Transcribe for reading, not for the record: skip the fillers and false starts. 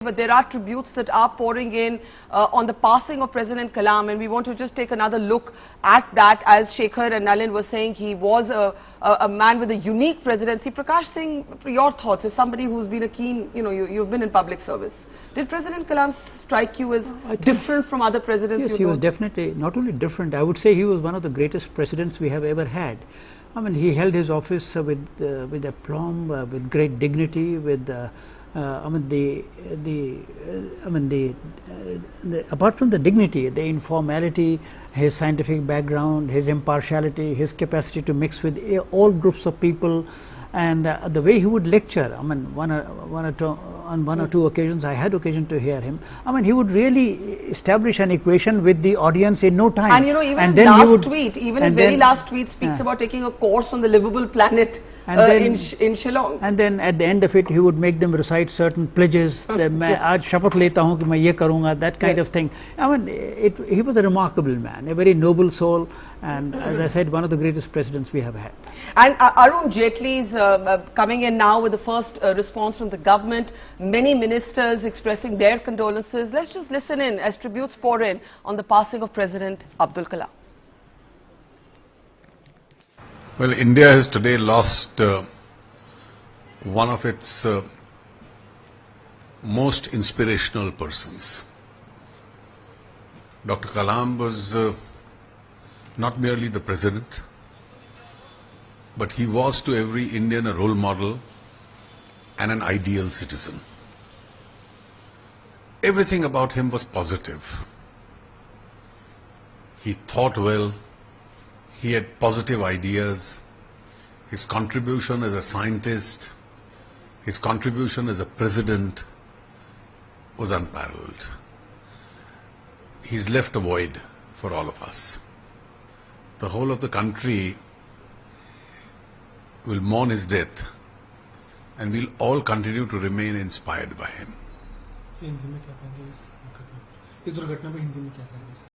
But there are tributes that are pouring in on the passing of President Kalam, and we want to just take another look at that. As Shekhar and Nalin were saying, he was a man with a unique presidency. Prakash Singh, your thoughts as somebody who's been a keen, you've been in public service. Did President Kalam strike you as different from other presidents? Yes, he was definitely not only different. I would say he was one of the greatest presidents we have ever had. I mean, he held his office with aplomb, with great dignity, with apart from the dignity, the informality, his scientific background, his impartiality, his capacity to mix with all groups of people, and the way he would lecture. I mean, on one or two occasions I had occasion to hear him. I mean, he would really establish an equation with the audience in no time. And even his last tweet, his very last tweet speaks about taking a course on the livable planet in Shillong. And then at the end of it, he would make them recite certain pledges. Aaj shapat leta hoon ki main ye karunga, that kind of thing. I mean, he was a remarkable man, a very noble soul, and as I said, one of the greatest presidents we have had. And Arun Jaitley is coming in now with the first response from the government. Many ministers expressing their condolences. Let's just listen in as tributes pour in on the passing of President Abdul Kalam. Well, India has today lost one of its most inspirational persons. Dr. Kalam was not merely the president, but he was to every Indian a role model and an ideal citizen. Everything about him was positive. He thought well. He had positive ideas. His contribution as a scientist, his contribution as a president was unparalleled. He's left a void for all of us. The whole of the country will mourn his death, and we'll all continue to remain inspired by him. Hindi में क्या कहेंगे इस दुर्घटना पे? हिंदी में क्या कहेंगे?